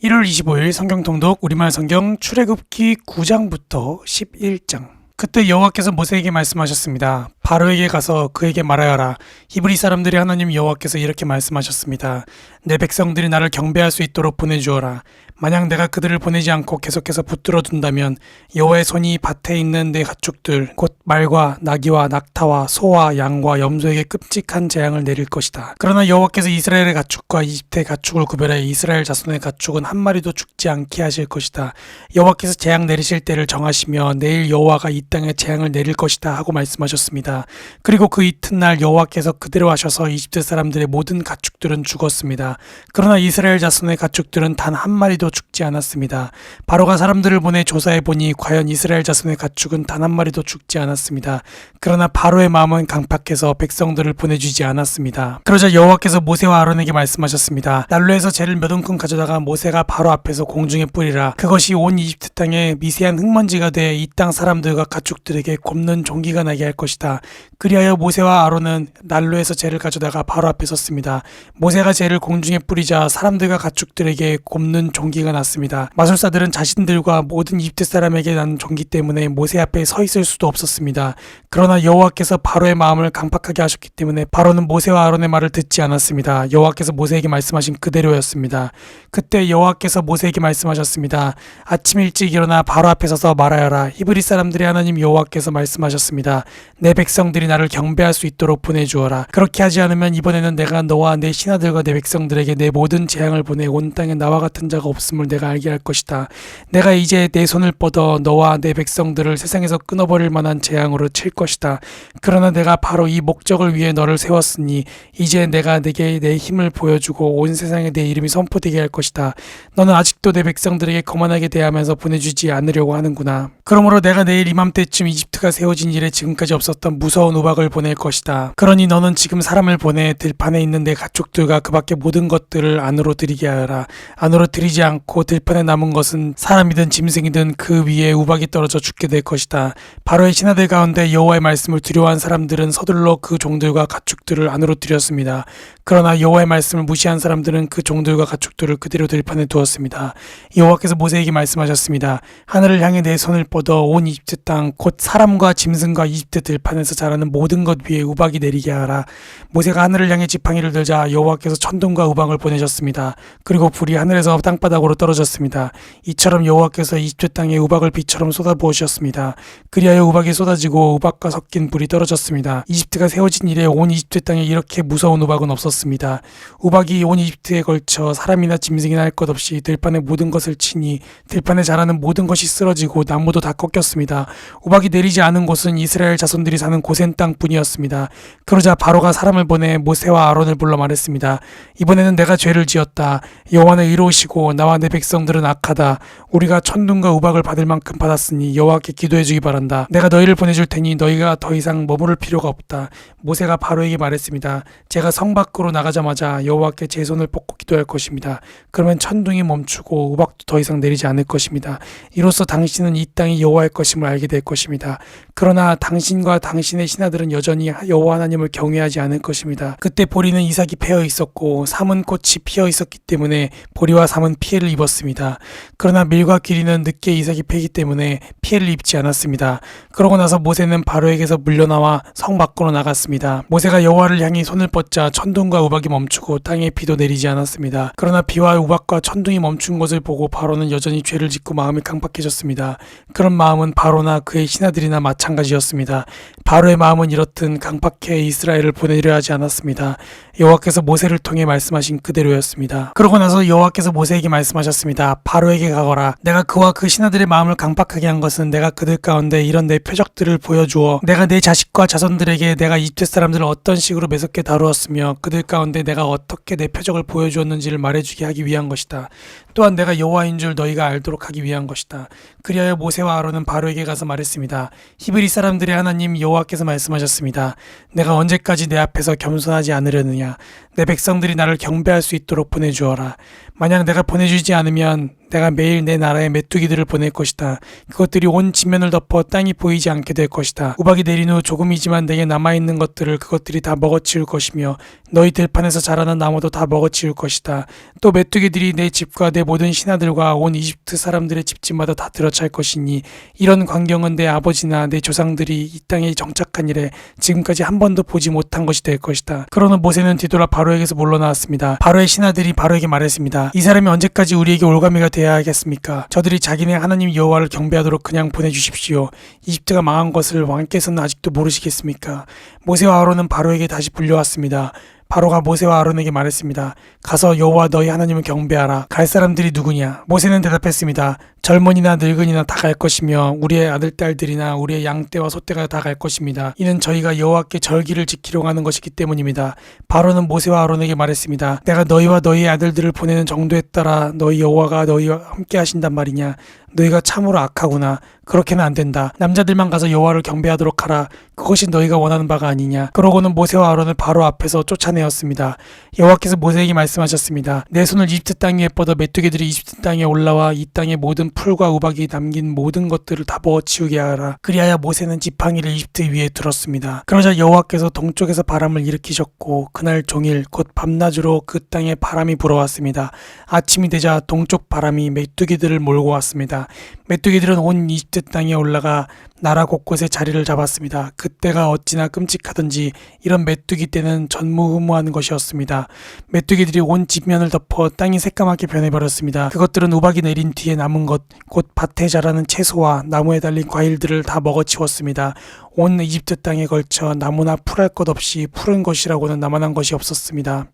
1월 25일 성경 통독 우리말 성경 출애굽기 9장부터 11장. 그때 여호와께서 모세에게 말씀하셨습니다. 바로에게 가서 그에게 말하여라. 히브리 사람들이 하나님 여호와께서 이렇게 말씀하셨습니다. 내 백성들이 나를 경배할 수 있도록 보내주어라. 만약 내가 그들을 보내지 않고 계속해서 붙들어 둔다면 여호와의 손이 밭에 있는 내 가축들 곧 말과 나귀와 낙타와 소와 양과 염소에게 끔찍한 재앙을 내릴 것이다. 그러나 여호와께서 이스라엘의 가축과 이집트의 가축을 구별해 이스라엘 자손의 가축은 한 마리도 죽지 않게 하실 것이다. 여호와께서 재앙 내리실 때를 정하시며 내일 여호와가 이 땅에 재앙을 내릴 것이다 하고 말씀하셨습니다. 그리고 그 이튿날 여호와께서 그대로 하셔서 이집트 사람들의 모든 가축들은 죽었습니다. 그러나 이스라엘 자손의 가축들은 단 한 마리도 죽지 않았습니다. 바로가 사람들을 보내 조사해 보니 과연 이스라엘 자손의 가축은 단 한 마리도 죽지 않았습니다. 그러나 바로의 마음은 강팍해서 백성들을 보내주지 않았습니다. 그러자 여호와께서 모세와 아론에게 말씀하셨습니다. 난로에서 재를 몇 움큼 가져다가 모세가 바로 앞에서 공중에 뿌리라. 그것이 온 이집트 땅에 미세한 흙먼지가 돼 이 땅 사람들과 가축들에게 곱는 종기가 나게 할 것이다. 그리하여 모세와 아론은 난로에서 재를 가져다가 바로 앞에 섰습니다. 모세가 재를 공중에 뿌리자 사람들과 가축들에게 곱는 종기가 났습니다. 마술사들은 자신들과 모든 이집트 사람에게 난 종기 때문에 모세 앞에 서 있을 수도 없었습니다. 그러나 여호와께서 바로의 마음을 강팍하게 하셨기 때문에 바로는 모세와 아론의 말을 듣지 않았습니다. 여호와께서 모세에게 말씀하신 그대로였습니다. 그때 여호와께서 모세에게 말씀하셨습니다. 아침 일찍 일어나 바로 앞에 서서 말하여라. 히브리 사람들의 하나님 여호와께서 말씀하셨습니다. 내 백성들이 나를 경배할 수 있도록 보내주어라. 그렇게 하지 않으면 이번에는 내가 너와 내 신하들과 내 백성들에게 내 모든 재앙을 보내 온 땅에 나와 같은 자가 없음을 내가 알게 할 것이다. 내가 이제 내 손을 뻗어 너와 내 백성들을 세상에서 끊어버릴 만한 재앙으로 칠 것이다. 그러나 내가 바로 이 목적을 위해 너를 세웠으니 이제 내가 내게 내 힘을 보여주고 온 세상에 내 이름이 선포되게 할 것이다. 너는 아직도 내 백성들에게 거만하게 대하면서 보내주지 않으려고 하는구나. 그러므로 내가 내일 이맘때쯤 이집트가 세워진 이래 지금까지 없었던 무서운 우박을 보낼 것이다. 그러니 너는 지금 사람을 보내 들판에 있는 내 가축들과 그 밖의 모든 것들을 안으로 들이게 하여라. 안으로 들이지 않고 들판에 남은 것은 사람이든 짐승이든 그 위에 우박이 떨어져 죽게 될 것이다. 바로의 신하들 가운데 여호와의 말씀을 두려워한 사람들은 서둘러 그 종들과 가축들을 안으로 들였습니다. 그러나 여호와의 말씀을 무시한 사람들은 그 종들과 가축들을 그대로 들판에 두었습니다. 여호와께서 모세에게 말씀하셨습니다. 하늘을 향해 내 손을 뻗어 온 이집트 땅 곧 사람과 짐승과 이집트 들판에서 자라는 모든 것 위에 우박이 내리게 하라. 모세가 하늘을 향해 지팡이를 들자 여호와께서 천둥과 우박을 보내셨습니다. 그리고 불이 하늘에서 땅바닥으로 떨어졌습니다. 이처럼 여호와께서 이집트 땅에 우박을 비처럼 쏟아부으셨습니다. 그리하여 우박이 쏟아지고 우박과 섞인 불이 떨어졌습니다. 이집트가 세워진 이래 온 이집트 땅에 이렇게 무서운 우박은 없었습니다. 우박이 온 이집트에 걸쳐 사람이나 짐승이나 할 것 없이 들판의 모든 것을 치니 들판에 자라는 모든 것이 쓰러지고 나무도 다 꺾였습니다. 우박이 내리지 않은 곳은 이스라엘 자손들이 사는 고센 땅뿐이었습니다. 그러자 바로가 사람을 보내 모세와 아론을 불러 말했습니다. 이번에는 내가 죄를 지었다. 여호와는 의로우시고 나와 내 백성들은 악하다. 우리가 천둥과 우박을 받을 만큼 받았으니 여호와께 기도해 주기 바란다. 내가 너희를 보내줄 테니 너희가 더 이상 머무를 필요가 없다. 모세가 바로에게 말했습니다. 제가 성 밖으로 나가자마자 여호와께 제 손을 뻗고 기도할 것입니다. 그러면 천둥이 멈추고 우박도 더 이상 내리지 않을 것입니다. 이로써 당신은 이 땅이 여호와의 것임을 알게 될 것입니다. 그러나 당신과 당신의 신하들은 여전히 여호와 하나님을 경외하지 않을 것입니다. 그때 보리는 이삭이 패어 있었고 삼은 꽃이 피어 있었기 때문에 보리와 삼은 피해를 입었습니다. 그러나 밀과 귀리는 늦게 이삭이 패기 때문에 피해를 입지 않았습니다. 그러고 나서 모세는 바로에게서 물러나와 성 밖으로 나갔습니다. 모세가 여호와를 향해 손을 뻗자 천둥과 우박이 멈추고 땅에 비도 내리지 않았습니다. 그러나 비와 우박과 천둥이 멈춘 것을 보고 바로는 여전히 죄를 짓고 마음이 강팍해졌습니다. 그런 마음은 바로나 그의 신하들이나 마찬가지였습니다. 바로의 마음은 이렇듯 강팍해 이스라엘을 보내려 하지 않았습니다. 여호와께서 모세를 통해 말씀하신 그대로였습니다. 그러고 나서 여호와께서 모세에게 말씀하셨습니다. 바로에게 가거라. 내가 그와 그 신하들의 마음을 강팍하게 한 것은 내가 그들 가운데 이런 내 표적들을 보여주어 내가 내 자식과 자손들에게 내가 이집트 사람들을 어떤 식으로 매섭게 다루었으며 그들 가운데 내가 어떻게 내 표적을 보여주었는지를 말해주게 하기 위한 것이다. 또한 내가 여호와인 줄 너희가 알도록 하기 위한 것이다. 그리하여 모세와 아론은 바로에게 가서 말했습니다. 히브리 사람들의 하나님 여호와께서 말씀하셨습니다. 내가 언제까지 내 앞에서 겸손하지 않으려느냐. 내 백성들이 나를 경배할 수 있도록 보내주어라. 만약 내가 보내주지 않으면 내가 매일 내 나라에 메뚜기들을 보낼 것이다. 그것들이 온 지면을 덮어 땅이 보이지 않게 될 것이다. 우박이 내린 후 조금이지만 내게 남아있는 것들을 그것들이 다 먹어치울 것이며 너희 들판에서 자라는 나무도 다 먹어치울 것이다. 또 메뚜기들이 내 집과 내 모든 신하들과 온 이집트 사람들의 집집마다 다 들어찰 것이니 이런 광경은 내 아버지나 내 조상들이 이 땅에 정착한 이래 지금까지 한 번도 보지 못한 것이 될 것이다. 그러나 모세는 뒤돌아 바로에게서 물러나왔습니다. 바로의 신하들이 바로에게 말했습니다. 이 사람이 언제까지 우리에게 올가미가 되어야 하겠습니까? 저들이 자기네 하나님 여호와를 경배하도록 그냥 보내주십시오. 이집트가 망한 것을 왕께서는 아직도 모르시겠습니까? 모세와 아론은 바로에게 다시 불려왔습니다. 바로가 모세와 아론에게 말했습니다. 가서 여호와 너희 하나님을 경배하라. 갈 사람들이 누구냐? 모세는 대답했습니다. 젊은이나 늙은이나 다 갈 것이며 우리의 아들 딸들이나 우리의 양떼와 소떼가 다 갈 것입니다. 이는 저희가 여호와께 절기를 지키려고 하는 것이기 때문입니다. 바로는 모세와 아론에게 말했습니다. 내가 너희와 너희의 아들들을 보내는 정도에 따라 너희 여호와가 너희와 함께 하신단 말이냐? 너희가 참으로 악하구나. 그렇게는 안 된다. 남자들만 가서 여호와를 경배하도록 하라. 그것이 너희가 원하는 바가 아니냐. 그러고는 모세와 아론을 바로 앞에서 쫓아내었습니다. 여호와께서 모세에게 말씀하셨습니다. 내 손을 이집트 땅 위에 뻗어 메뚜기들이 이집트 땅에 올라와 이 땅의 모든 풀과 우박이 남긴 모든 것들을 다 먹어치우게 하라. 그리하여 모세는 지팡이를 이집트 위에 들었습니다. 그러자 여호와께서 동쪽에서 바람을 일으키셨고 그날 종일 곧 밤낮으로 그 땅에 바람이 불어왔습니다. 아침이 되자 동쪽 바람이 메뚜기들을 몰고 왔습니다. 메뚜기들은 온 이집트 땅에 올라가 나라 곳곳에 자리를 잡았습니다. 그때가 어찌나 끔찍하던지 이런 메뚜기 때는 전무후무한 것이었습니다. 메뚜기들이 온 지면을 덮어 땅이 새까맣게 변해버렸습니다. 그것들은 우박이 내린 뒤에 남은 것, 곧 밭에 자라는 채소와 나무에 달린 과일들을 다 먹어치웠습니다. 온 이집트 땅에 걸쳐 나무나 풀 할 것 없이 푸른 것이라고는 남아난 것이 없었습니다.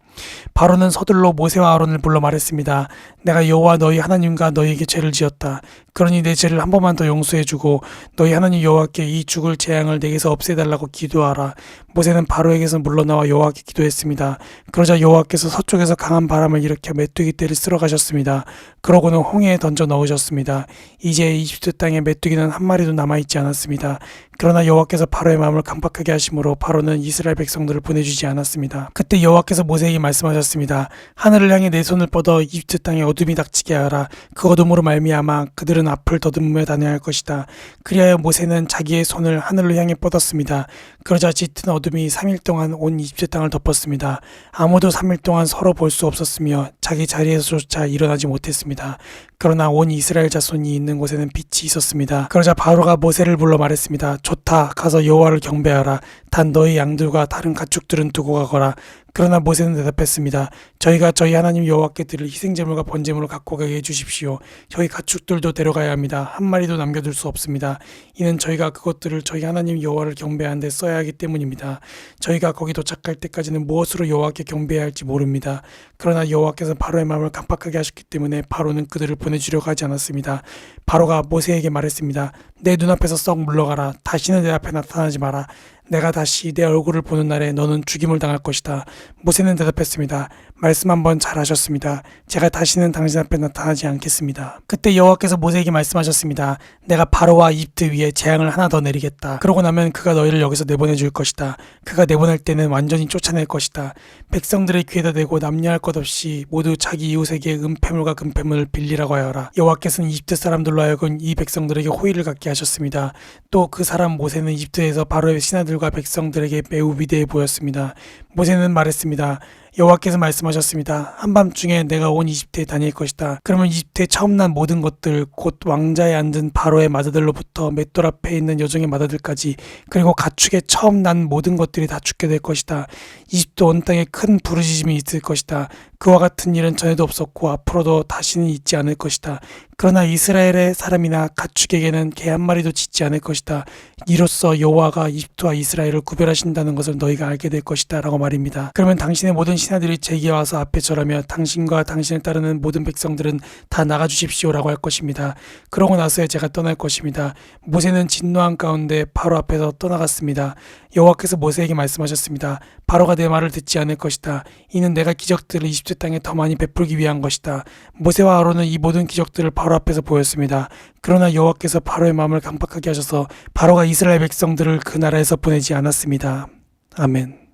바로는 서둘러 모세와 아론을 불러 말했습니다. 내가 여호와 너희 하나님과 너희에게 죄를 지었다. 그러니 내 죄를 한 번만 더 용서해주고 너희 하나님 여호와께 이 죽을 재앙을 내게서 없애달라고 기도하라. 모세는 바로에게서 물러나와 여호와께 기도했습니다. 그러자 여호와께서 서쪽에서 강한 바람을 일으켜 메뚜기 떼를 쓸어 가셨습니다. 그러고는 홍해에 던져 넣으셨습니다. 이제 이집트 땅에 메뚜기는 한 마리도 남아있지 않았습니다. 그러나 여호와께서 바로의 마음을 강팍하게 하심으로 바로는 이스라엘 백성들을 보내주지 않았습니다. 그때 여호와께서 모세에게 말씀하셨습니다. 하늘을 향해 내 손을 뻗어 이집트 땅에 어둠이 닥치게 하라. 그 어둠으로 말미암아 그들은 앞을 더듬으며 다녀야 할 것이다. 그리하여 모세는 자기의 손을 하늘로 향해 뻗었습니다. 그러자 짙은 어둠이 3일 동안 온 이집트 땅을 덮었습니다. 아무도 3일 동안 서로 볼 수 없었으며 자기 자리에서조차 일어나지 못했습니다. 그러나 온 이스라엘 자손이 있는 곳에는 빛이 있었습니다. 그러자 바로가 모세를 불러 말했습니다. 좋다. 가서 여호와를 경배하라. 단 너희 양들과 다른 가축들은 두고 가거라. 그러나 모세는 대답했습니다. 저희가 저희 하나님 여호와께 드릴 희생제물과 번제물을 갖고 가게 해주십시오. 저희 가축들도 데려가야 합니다. 한 마리도 남겨둘 수 없습니다. 이는 저희가 그것들을 저희 하나님 여호와를 경배하는 데 써야 하기 때문입니다. 저희가 거기 도착할 때까지는 무엇으로 여호와께 경배해야 할지 모릅니다. 그러나 여호와께서 바로의 마음을 깜빡하게 하셨기 때문에 바로는 그들을 보내주려고 하지 않았습니다. 바로가 모세에게 말했습니다. 내 눈앞에서 썩 물러가라. 다시는 내 앞에 나타나지 마라. 내가 다시 내 얼굴을 보는 날에 너는 죽임을 당할 것이다. 모세는 대답했습니다. 말씀 한번 잘하셨습니다. 제가 다시는 당신 앞에 나타나지 않겠습니다. 그때 여호와께서 모세에게 말씀하셨습니다. 내가 바로와 이집트 위에 재앙을 하나 더 내리겠다. 그러고 나면 그가 너희를 여기서 내보내줄 것이다. 그가 내보낼 때는 완전히 쫓아낼 것이다. 백성들의 귀에다 대고 남녀할 것 없이 모두 자기 이웃에게 은폐물과 금폐물을 빌리라고 하여라. 여호와께서는 이집트 사람들로 하여금 이 백성들에게 호의를 갖게 하셨습니다. 또 그 사람 모세는 이집트에서 바로의 신하들과 백성들에게 매우 위대해 보였습니다. 모세는 말했습니다. 여호와께서 말씀하셨습니다. 한밤중에 내가 온 이집트에 다닐 것이다. 그러면 이집트에 처음 난 모든 것들, 곧 왕자에 앉은 바로의 마다들로부터 맷돌 앞에 있는 여종의 마다들까지, 그리고 가축에 처음 난 모든 것들이 다 죽게 될 것이다. 이집트 온 땅에 큰 부르짖음이 있을 것이다. 그와 같은 일은 전에도 없었고 앞으로도 다시는 있지 않을 것이다. 그러나 이스라엘의 사람이나 가축에게는 개 한 마리도 짖지 않을 것이다. 이로써 여호와가 이집트와 이스라엘을 구별하신다는 것을 너희가 알게 될 것이다 라고 말입니다. 그러면 당신의 모든 신하들이 제게 와서 앞에 절하며 당신과 당신을 따르는 모든 백성들은 다 나가주십시오 라고 할 것입니다. 그러고 나서야 제가 떠날 것입니다. 모세는 진노한 가운데 바로 앞에서 떠나갔습니다. 여호와께서 모세에게 말씀하셨습니다. 바로가 내 말을 듣지 않을 것이다. 이는 내가 기적들을 이집트 땅에 더 많이 베풀기 위한 것이다. 모세와 아론은 이 모든 기적들을 바로 앞에서 보였습니다. 그러나 여호와께서 바로의 마음을 강팍하게 하셔서 바로가 이스라엘 백성들을 그 나라에서 보내지 않았습니다. 아멘.